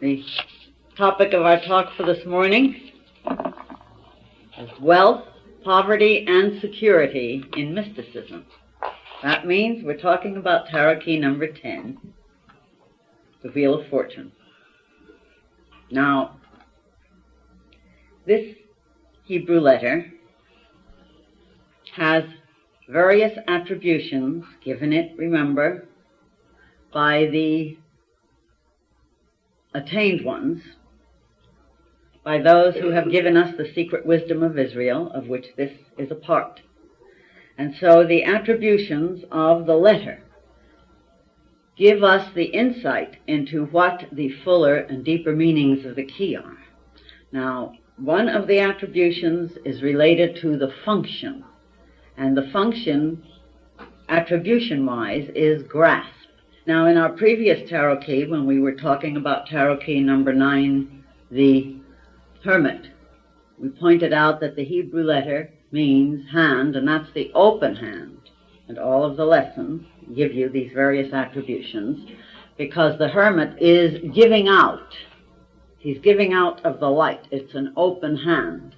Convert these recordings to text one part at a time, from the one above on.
The topic of our talk for this morning is wealth, poverty, and security in mysticism. That means we're talking about tarot key number 10, the Wheel of Fortune. Now, this Hebrew letter has various attributions given it, remember, by the attained ones, by those who have given us the secret wisdom of Israel, of which this is a part. And so the attributions of the letter give us the insight into what the fuller and deeper meanings of the key are. Now, one of the attributions is related to the function, and the function, attribution-wise, is grasp. Now, in our previous tarot key, when we were talking about tarot key number 9, the Hermit, we pointed out that the Hebrew letter means hand, and that's the open hand. And all of the lessons give you these various attributions, because the Hermit is giving out. He's giving out of the light. It's an open hand.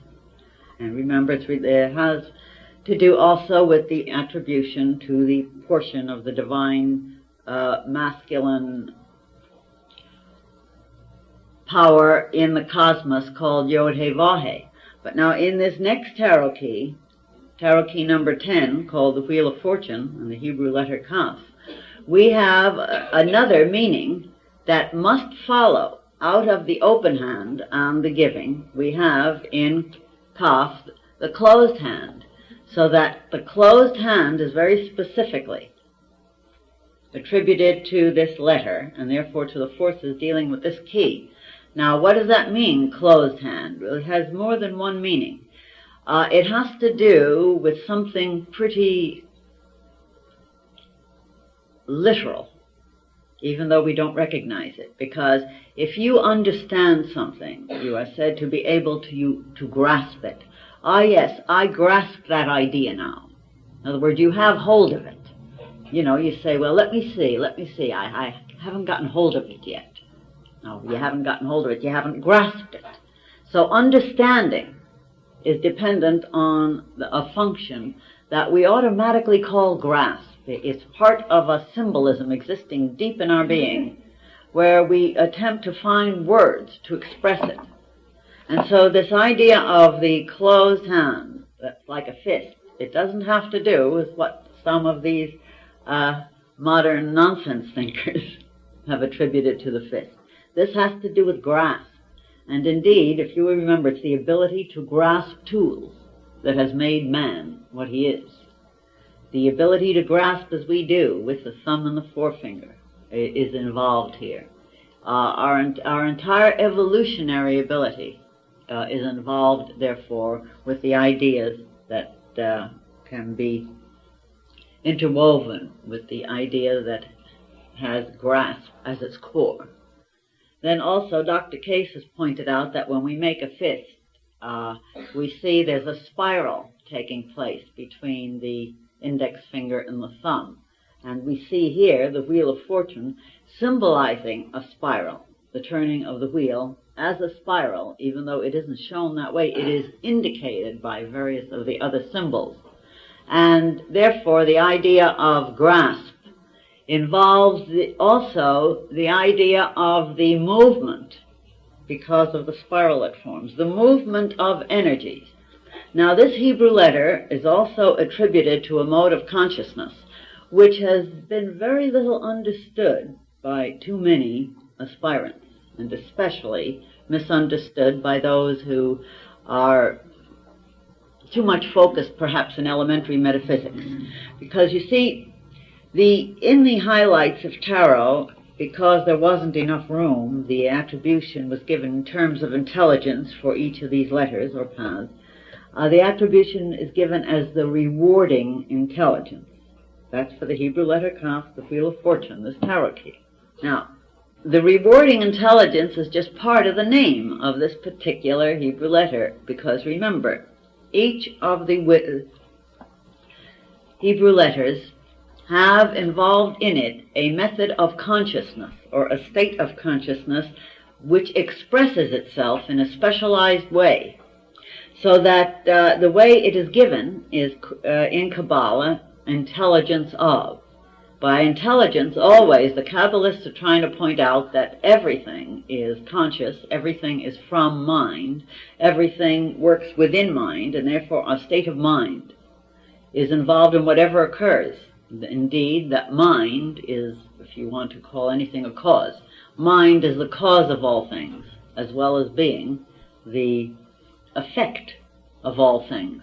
And remember, it has to do also with the attribution to the portion of the divine masculine power in the cosmos called Yod-Heh-Vah-Heh. But now in this next tarot key number 10, called the Wheel of Fortune, and the Hebrew letter Kaf, we have another meaning that must follow out of the open hand and the giving. We have in Kaf the closed hand, so that the closed hand is very specifically attributed to this letter, and therefore to the forces dealing with this key. Now, what does that mean, closed hand? Well, it has more than one meaning. It has to do with something pretty literal, even though we don't recognize it, because if you understand something, you are said to be able to grasp it. Ah, yes, I grasp that idea now. In other words, you have hold of it. You know, you say, well, let me see, I haven't gotten hold of it yet. No, you haven't gotten hold of it, you haven't grasped it. So understanding is dependent on a function that we automatically call grasp. It's part of a symbolism existing deep in our being, where we attempt to find words to express it. And so this idea of the closed hand, that's like a fist, it doesn't have to do with what some of these modern nonsense thinkers have attributed to the fist. This has to do with grasp. And indeed, if you remember, it's the ability to grasp tools that has made man what he is. The ability to grasp as we do with the thumb and the forefinger is involved here. Our entire evolutionary ability is involved, therefore, with the ideas that can be interwoven with the idea that has grasp as its core. Then also Dr. Case has pointed out that when we make a fist, we see there's a spiral taking place between the index finger and the thumb. And we see here the Wheel of Fortune symbolizing a spiral, the turning of the wheel as a spiral. Even though it isn't shown that way, it is indicated by various of the other symbols. And therefore, the idea of grasp involves also the idea of the movement, because of the spiral it forms, the movement of energies. Now, this Hebrew letter is also attributed to a mode of consciousness, which has been very little understood by too many aspirants, and especially misunderstood by those who are too much focused perhaps in elementary metaphysics. Because you see, in the highlights of tarot, because there wasn't enough room, the attribution was given in terms of intelligence for each of these letters or paths. The attribution is given as the rewarding intelligence. That's for the Hebrew letter Kaf, the Wheel of Fortune, this tarot key. Now, the rewarding intelligence is just part of the name of this particular Hebrew letter, because remember, each of the Hebrew letters have involved in it a method of consciousness, or a state of consciousness, which expresses itself in a specialized way, so that the way it is given is, in Kabbalah, intelligence of. By intelligence, always, the Kabbalists are trying to point out that everything is conscious, everything is from mind, everything works within mind, and therefore a state of mind is involved in whatever occurs. Indeed, that mind is, if you want to call anything a cause, mind is the cause of all things, as well as being the effect of all things.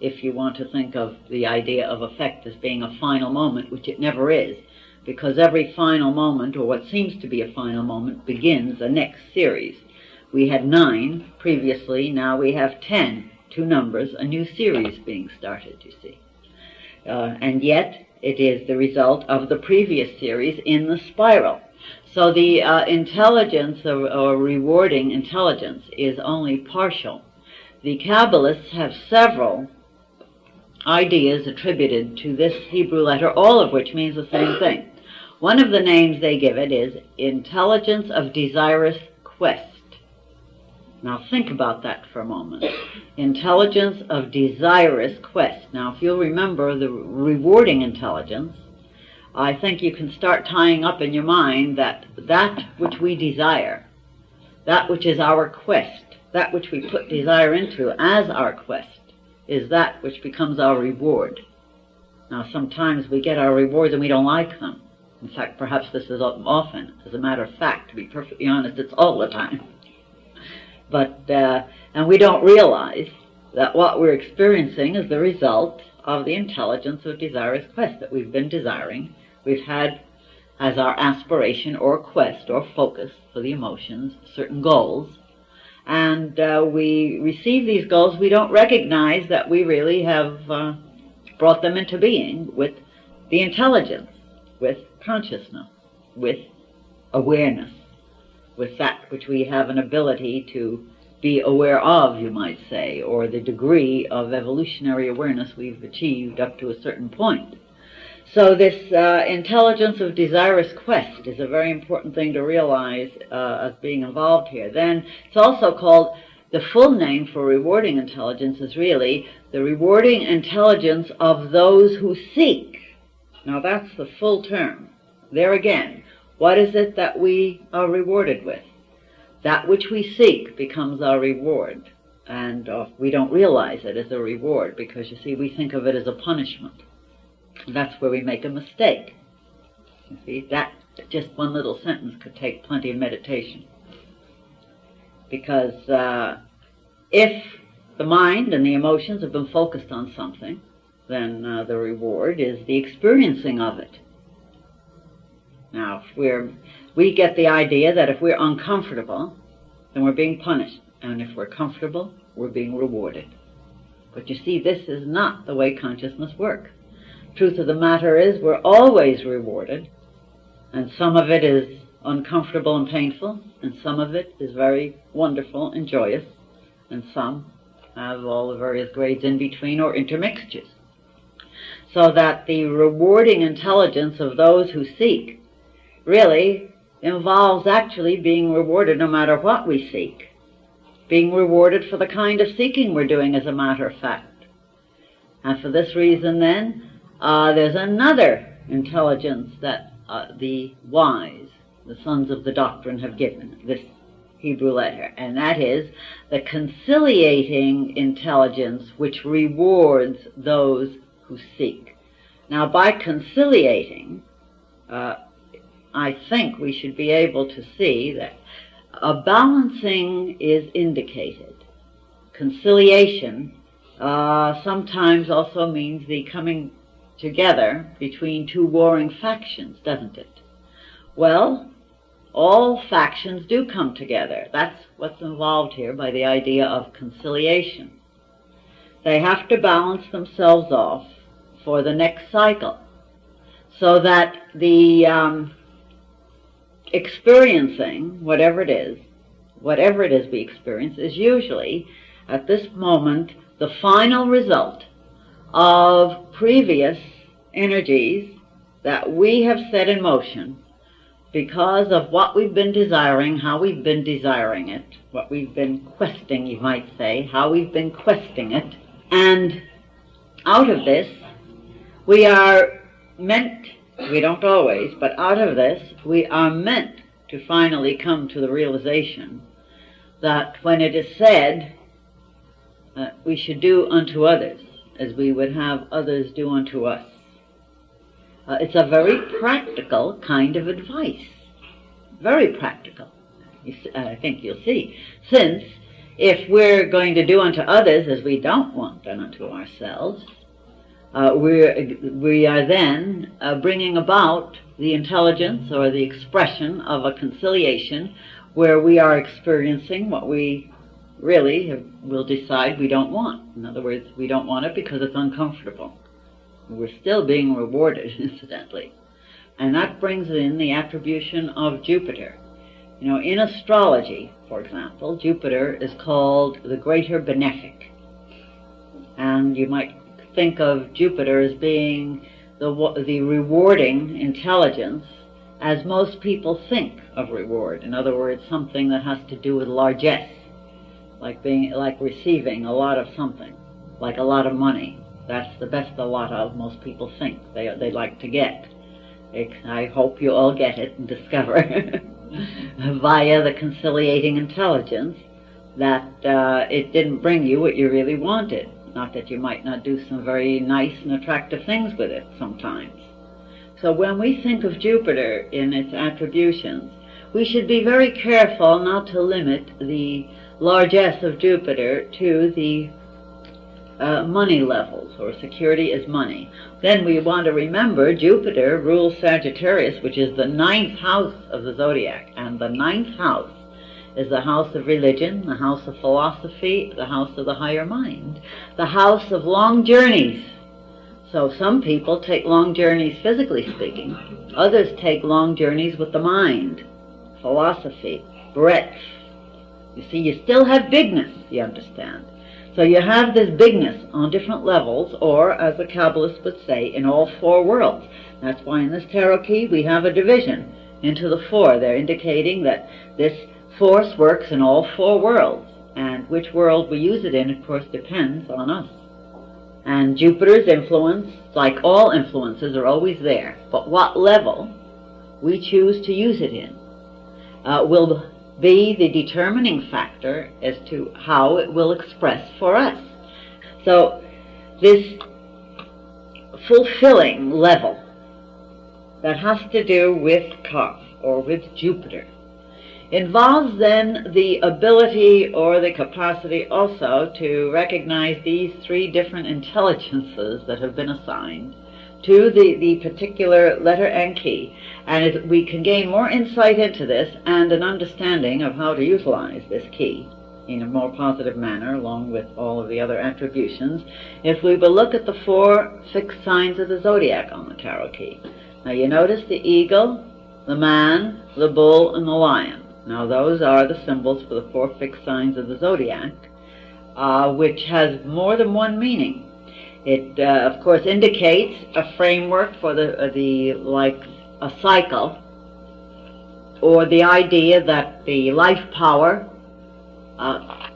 If you want to think of the idea of effect as being a final moment, which it never is, because every final moment, or what seems to be a final moment, begins a next series. We had 9 previously, now we have 10, 2 numbers, a new series being started, you see. And yet, it is the result of the previous series in the spiral. So the intelligence, or rewarding intelligence, is only partial. The Kabbalists have several ideas attributed to this Hebrew letter, all of which means the same thing. One of the names they give it is intelligence of desirous quest. Now think about that for a moment. Intelligence of desirous quest. Now if you'll remember the rewarding intelligence, I think you can start tying up in your mind that which we desire, that which is our quest, that which we put desire into as our quest, is that which becomes our reward. Now sometimes we get our rewards and we don't like them. In fact, perhaps this is often. As a matter of fact, to be perfectly honest, it's all the time. But, and we don't realize that what we're experiencing is the result of the intelligence of desirous quest that we've been desiring. We've had as our aspiration or quest or focus for the emotions certain goals, and we receive these goals. We don't recognize that we really have brought them into being with the intelligence, with consciousness, with awareness, with that which we have an ability to be aware of, you might say, or the degree of evolutionary awareness we've achieved up to a certain point. So this intelligence of desirous quest is a very important thing to realize as being involved here. Then it's also called, the full name for rewarding intelligence is really the rewarding intelligence of those who seek. Now that's the full term. There again, what is it that we are rewarded with? That which we seek becomes our reward. And we don't realize it as a reward because, you see, we think of it as a punishment. That's where we make a mistake. You see, that just one little sentence could take plenty of meditation. Because if the mind and the emotions have been focused on something, then the reward is the experiencing of it. Now, if we get the idea that if we're uncomfortable, then we're being punished. And if we're comfortable, we're being rewarded. But you see, this is not the way consciousness works. Truth of the matter is, we're always rewarded, and some of it is uncomfortable and painful, and some of it is very wonderful and joyous, and some have all the various grades in between or intermixtures. So that the rewarding intelligence of those who seek really involves actually being rewarded no matter what we seek, being rewarded for the kind of seeking we're doing, as a matter of fact. And for this reason, then, there's another intelligence that the wise, the sons of the doctrine, have given this Hebrew letter, and that is the conciliating intelligence which rewards those who seek. Now, by conciliating, I think we should be able to see that a balancing is indicated. Conciliation sometimes also means the coming together between 2 warring factions, doesn't it? Well, all factions do come together. That's what's involved here by the idea of conciliation. They have to balance themselves off for the next cycle, so that the experiencing, whatever it is we experience, is usually, at this moment, the final result of previous energies that we have set in motion because of what we've been desiring, how we've been desiring it, what we've been questing, you might say, how we've been questing it. And out of this, we are meant, we don't always, but out of this, we are meant to finally come to the realization that when it is said, we should do unto others as we would have others do unto us. It's a very practical kind of advice. Very practical, I think you'll see. Since if we're going to do unto others as we don't want done unto ourselves, we are then bringing about the intelligence or the expression of a conciliation where we are experiencing what we really will decide we don't want. In other words, we don't want it because it's uncomfortable. We're still being rewarded, incidentally. And that brings in the attribution of Jupiter. You know, in astrology, for example, Jupiter is called the greater benefic. And you might think of Jupiter as being the rewarding intelligence as most people think of reward. In other words, something that has to do with largesse, like receiving a lot of something, like a lot of money. That's the best a lot of most people think they like to get. I hope you all get it and discover via the conciliating intelligence that it didn't bring you what you really wanted. Not that you might not do some very nice and attractive things with it sometimes. So when we think of Jupiter in its attributions, we should be very careful not to limit the largesse of Jupiter to the money levels, or security as money. Then we want to remember Jupiter rules Sagittarius, which is the 9th house of the zodiac, and the 9th house is the house of religion, the house of philosophy, the house of the higher mind, the house of long journeys. So some people take long journeys physically speaking, others take long journeys with the mind, philosophy, breadth. You see, you still have bigness, you understand. So you have this bigness on different levels, or as the Kabbalists would say, in all 4 worlds. That's why in this tarot key we have a division into the 4. They're indicating that this force works in all 4 worlds, and which world we use it in, of course, depends on us. And Jupiter's influence, like all influences, are always there, but what level we choose to use it in will be the determining factor as to how it will express for us. So this fulfilling level that has to do with Kaf, or with Jupiter, involves then the ability or the capacity also to recognize these 3 different intelligences that have been assigned to the particular letter and key. And we can gain more insight into this and an understanding of how to utilize this key in a more positive manner, along with all of the other attributions, if we will look at the 4 fixed signs of the zodiac on the tarot key. Now you notice the eagle, the man, the bull, and the lion. Now those are the symbols for the 4 fixed signs of the zodiac, which has more than one meaning. It, of course, indicates a framework for like a cycle, or the idea that the life power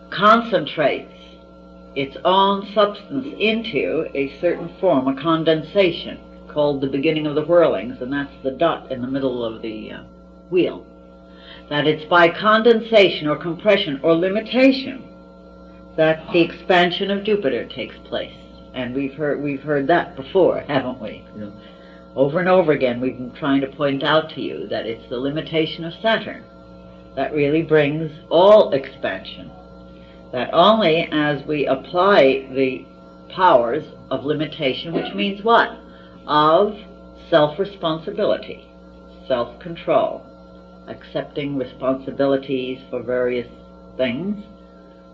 concentrates its own substance into a certain form, a condensation, called the beginning of the whirlings, and that's the dot in the middle of the wheel. That it's by condensation or compression or limitation that the expansion of Jupiter takes place. And we've heard that before, haven't we? Over and over again we've been trying to point out to you that it's the limitation of Saturn that really brings all expansion. That only as we apply the powers of limitation, which means what? Of self-responsibility, self-control, accepting responsibilities for various things.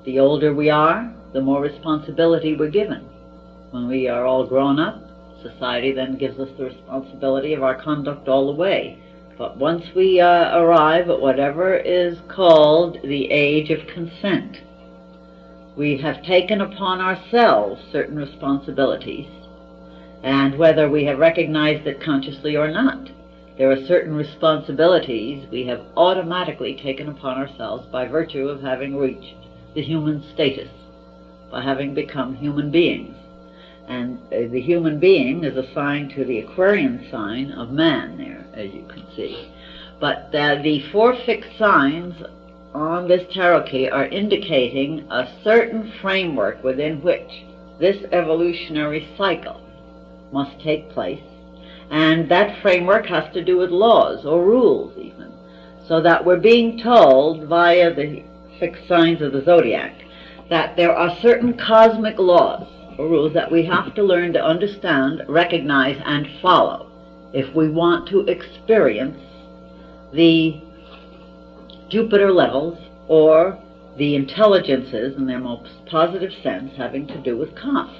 The older we are, the more responsibility we're given. When we are all grown up, society then gives us the responsibility of our conduct all the way. But once we arrive at whatever is called the age of consent, we have taken upon ourselves certain responsibilities, and whether we have recognized it consciously or not, There are certain responsibilities we have automatically taken upon ourselves by virtue of having reached the human status, by having become human beings. And the human being is assigned to the Aquarian sign of man there, as you can see. But the 4 fixed signs on this tarot key are indicating a certain framework within which this evolutionary cycle must take place. And that framework has to do with laws or rules even. So that we're being told via the fixed signs of the zodiac that there are certain cosmic laws or rules that we have to learn to understand, recognize, and follow if we want to experience the Jupiter levels or the intelligences in their most positive sense having to do with Kaf.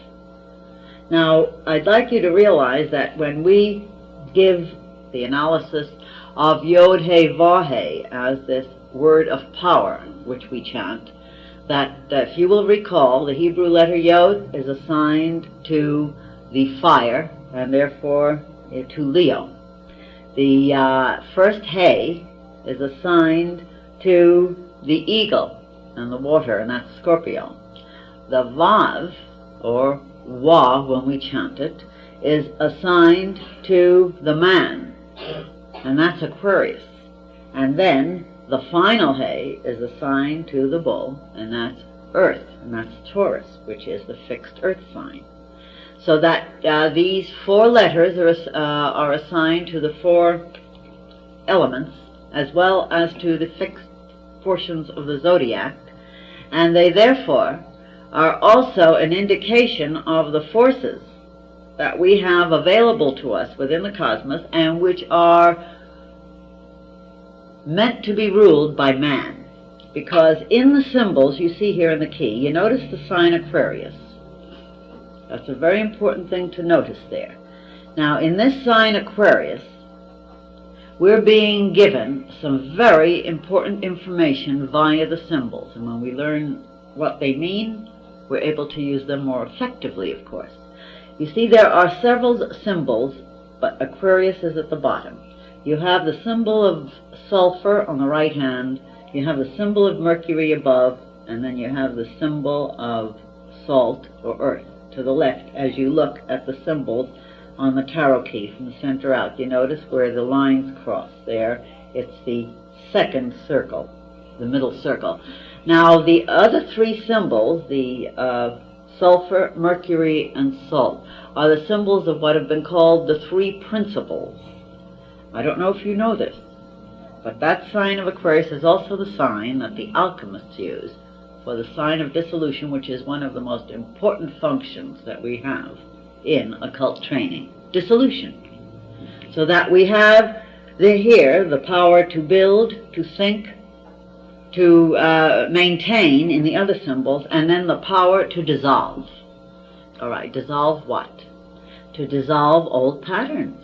Now, I'd like you to realize that when we give the analysis of Yod-He-Vav-He as this word of power, which we chant, that if you will recall, the Hebrew letter Yod is assigned to the fire, and therefore to Leo. The first He is assigned to the eagle and the water, and that's Scorpio. The Vav, or Wa when we chant it, is assigned to the man, and that's Aquarius. And then the final He is assigned to the bull, and that's Earth, and that's Taurus, which is the fixed Earth sign. So that these 4 letters are assigned to the 4 elements, as well as to the fixed portions of the zodiac, and they therefore are also an indication of the forces that we have available to us within the cosmos and which are meant to be ruled by man. Because in the symbols you see here in the key, you notice the sign Aquarius. That's a very important thing to notice there. Now, in this sign Aquarius, we're being given some very important information via the symbols. And when we learn what they mean, we're able to use them more effectively, of course. You see, there are several symbols, but Aquarius is at the bottom. You have the symbol of sulfur on the right hand, you have the symbol of Mercury above, and then you have the symbol of salt or earth to the left as you look at the symbols on the tarot key from the center out. You notice where the lines cross there. It's the second circle, the middle circle. Now, the other 3 symbols, the sulfur, mercury, and salt, are the symbols of what have been called the 3 principles. I don't know if you know this, but that sign of Aquarius is also the sign that the alchemists use for the sign of dissolution, which is one of the most important functions that we have in occult training. Dissolution. So that we have here the power to build, to think, to maintain in the other symbols, and then the power to dissolve. All right, dissolve what? To dissolve old patterns.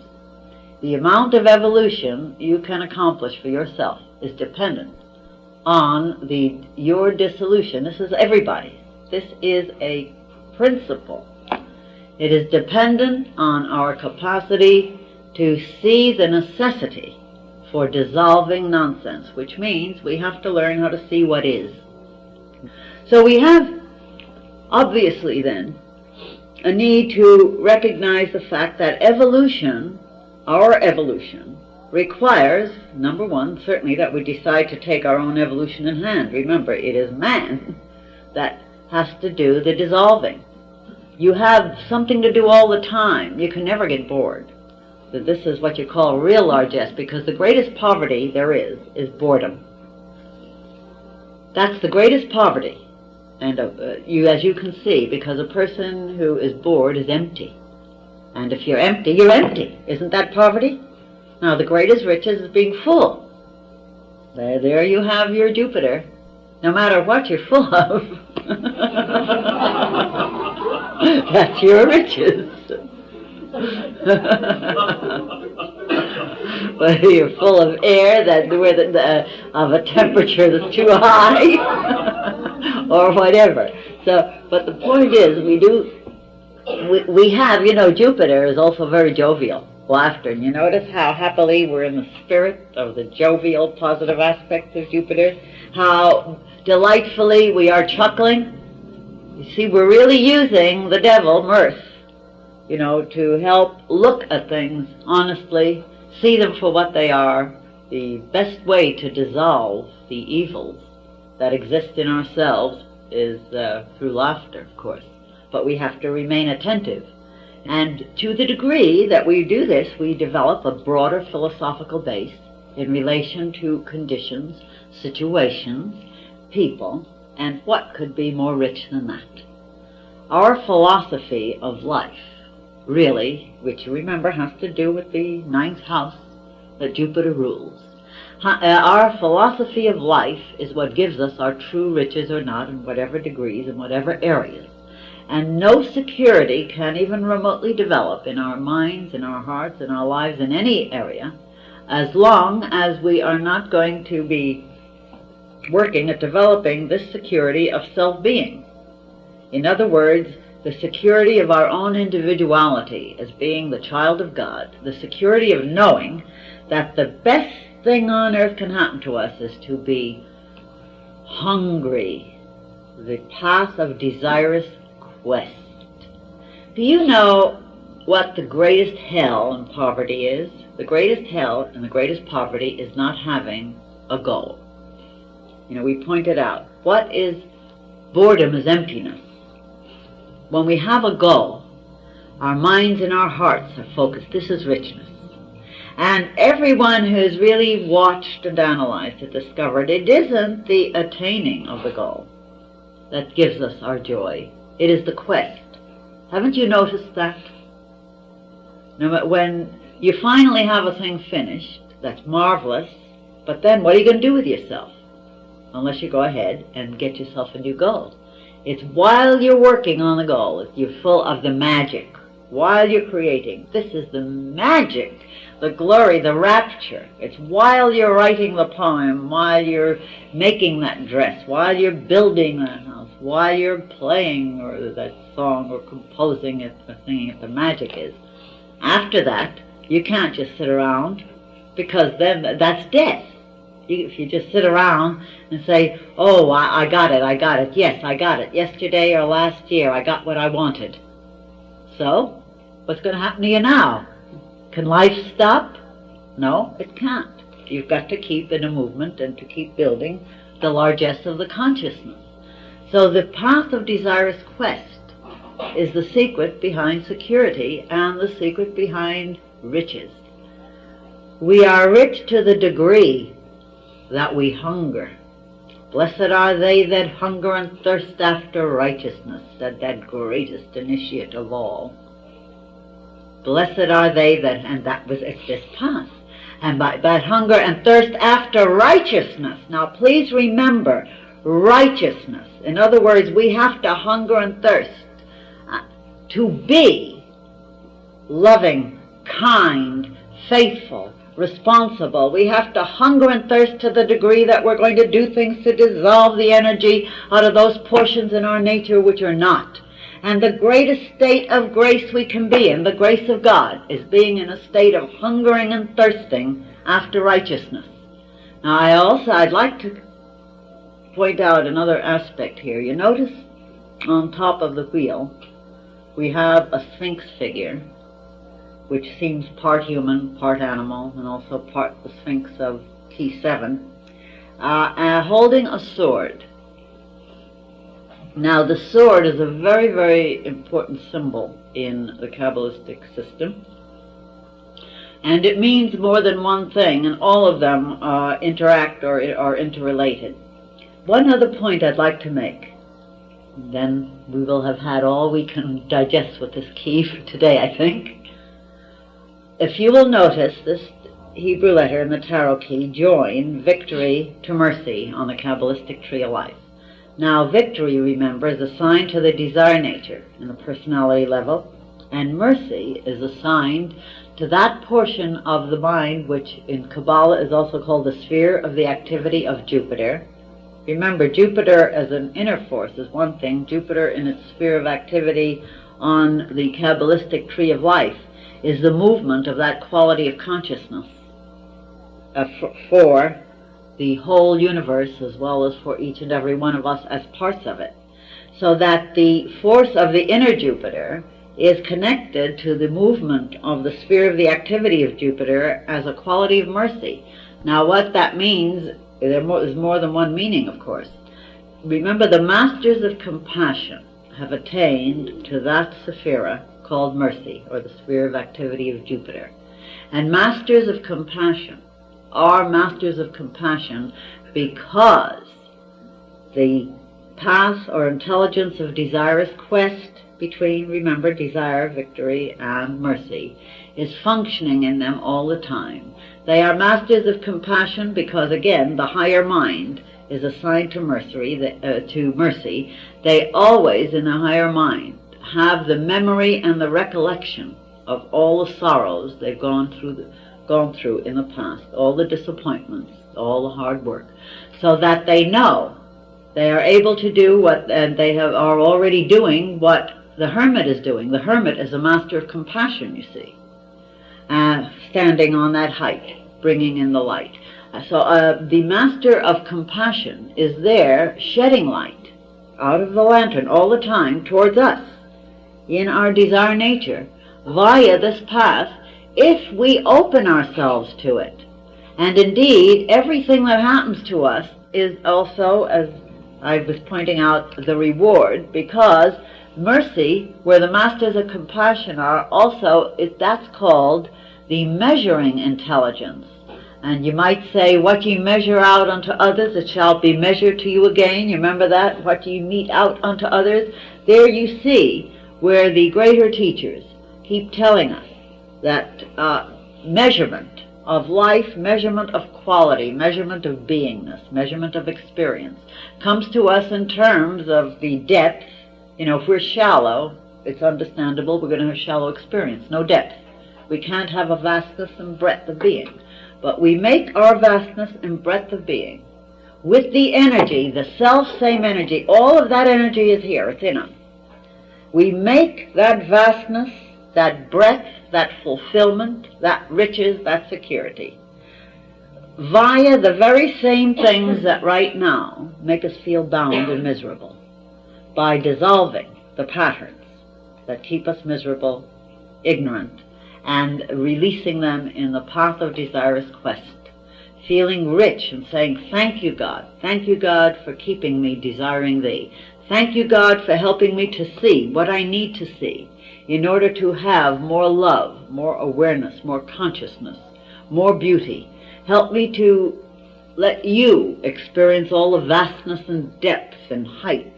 The amount of evolution you can accomplish for yourself is dependent on your dissolution. This is everybody. This is a principle. It is dependent on our capacity to see the necessity for dissolving nonsense, which means we have to learn how to see what is. So we have, obviously then, a need to recognize the fact that evolution, our evolution, requires, number one, certainly that we decide to take our own evolution in hand. Remember, it is man that has to do the dissolving. You have something to do all the time. You can never get bored. That this is what you call real largesse, because the greatest poverty there is boredom. That's the greatest poverty. And as you can see, because a person who is bored is empty. And if you're empty, you're empty. Isn't that poverty? Now, the greatest riches is being full. There you have your Jupiter. No matter what you're full of, that's your riches. Whether you're full of air of a temperature that's too high, or whatever. So, but the point is, we have, Jupiter is also very jovial. laughter. And you notice how happily we're in the spirit of the jovial, positive aspects of Jupiter? How delightfully we are chuckling? You see, we're really using the devil, mirth, to help look at things honestly, see them for what they are. The best way to dissolve the evils that exist in ourselves is through laughter, of course. But we have to remain attentive. And to the degree that we do this, we develop a broader philosophical base in relation to conditions, situations, people, and what could be more rich than that? Our philosophy of life, really, which you remember has to do with the ninth house that Jupiter rules. Our philosophy of life is what gives us our true riches or not, in whatever degrees, in whatever areas. And no security can even remotely develop in our minds, in our hearts, in our lives, in any area, as long as we are not going to be working at developing this security of self-being. In other words, the security of our own individuality as being the child of God, the security of knowing that the best thing on earth can happen to us is to be hungry, the path of desirous quest. Do you know what the greatest hell and poverty is? The greatest hell and the greatest poverty is not having a goal. We pointed out, what is boredom is emptiness. When we have a goal, our minds and our hearts are focused. This is richness. And everyone who's really watched and analyzed it discovered it isn't the attaining of the goal that gives us our joy. It is the quest. Haven't you noticed that? Now, when you finally have a thing finished, that's marvelous, but then what are you going to do with yourself? Unless you go ahead and get yourself a new goal. It's while you're working on the goal, you're full of the magic. While you're creating, this is the magic, the glory, the rapture. It's while you're writing the poem, while you're making that dress, while you're building that house, while you're playing or that song or composing it or singing it, the magic is. After that, you can't just sit around, because then that's death. If you just sit around and say, oh, I got it, yes, I got it, yesterday or last year, I got what I wanted. So, what's going to happen to you now? Can life stop? No, it can't. You've got to keep in a movement and to keep building the largesse of the consciousness. So the path of desirous quest is the secret behind security and the secret behind riches. We are rich to the degree that we hunger. Blessed are they that hunger and thirst after righteousness, said that greatest initiate of all. Blessed are they that, and that was at this path, and by that hunger and thirst after righteousness. Now please remember, righteousness. In other words, we have to hunger and thirst to be loving, kind, faithful, responsible. We have to hunger and thirst to the degree that we're going to do things to dissolve the energy out of those portions in our nature which are not. And the greatest state of grace we can be in, the grace of God, is being in a state of hungering and thirsting after righteousness. Now I'd like to point out another aspect here. You notice on top of the wheel we have a sphinx figure, which seems part human, part animal, and also part the sphinx of T7, holding a sword. Now the sword is a very, very important symbol in the Kabbalistic system, and it means more than one thing, and all of them interact or are interrelated. One other point I'd like to make, then we will have had all we can digest with this key for today, I think. If you will notice, this Hebrew letter in the tarot key join victory to mercy on the Kabbalistic tree of life. Now victory, remember, is assigned to the desire nature in the personality level, and mercy is assigned to that portion of the mind which in Kabbalah is also called the sphere of the activity of Jupiter. Remember, Jupiter as an inner force is one thing. Jupiter in its sphere of activity on the Kabbalistic tree of life is the movement of that quality of consciousness for the whole universe as well as for each and every one of us as parts of it. So that the force of the inner Jupiter is connected to the movement of the sphere of the activity of Jupiter as a quality of mercy. Now what that means, there is more than one meaning, of course. Remember, the masters of compassion have attained to that sephira called mercy, or the sphere of activity of Jupiter. And masters of compassion are masters of compassion because the path or intelligence of desirous quest between, remember, desire, victory, and mercy is functioning in them all the time. They are masters of compassion because, again, the higher mind is assigned to mercy. They always, in the higher mind, have the memory and the recollection of all the sorrows they've gone through in the past, all the disappointments, all the hard work, so that they know they are able to do what, and they are already doing what the hermit is doing. The hermit is a master of compassion, you see, standing on that height, bringing in the light. So the master of compassion is there shedding light out of the lantern all the time towards us in our desire nature via this path, if we open ourselves to it. And indeed, everything that happens to us is also, as I was pointing out, the reward, because mercy, where the masters of compassion are, also, that's called the measuring intelligence. And you might say, what you measure out unto others, it shall be measured to you again. You remember that? What you mete out unto others. There you see where the greater teachers keep telling us that measurement of life, measurement of quality, measurement of beingness, measurement of experience comes to us in terms of the depth. You know, if we're shallow, it's understandable we're going to have shallow experience, no depth. We can't have a vastness and breadth of being. But we make our vastness and breadth of being with the energy, the self-same energy. All of that energy is here, it's in us. We make that vastness, that breadth, that fulfillment, that riches, that security, via the very same things that right now make us feel bound and miserable, by dissolving the patterns that keep us miserable, ignorant, and releasing them in the path of desirous quest, feeling rich and saying, thank you, God, for keeping me desiring thee. Thank you, God, for helping me to see what I need to see in order to have more love, more awareness, more consciousness, more beauty. Help me to let you experience all the vastness and depth and height,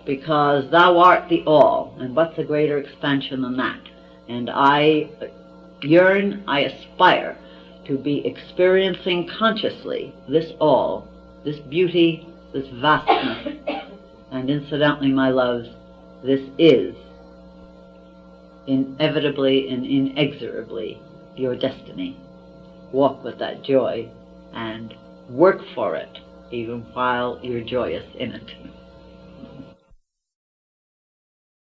because thou art the all, and what's a greater expansion than that? And I yearn, I aspire to be experiencing consciously this all, this beauty, this vastness, and incidentally, my loves, this is inevitably and inexorably your destiny. Walk with that joy and work for it, even while you're joyous in it.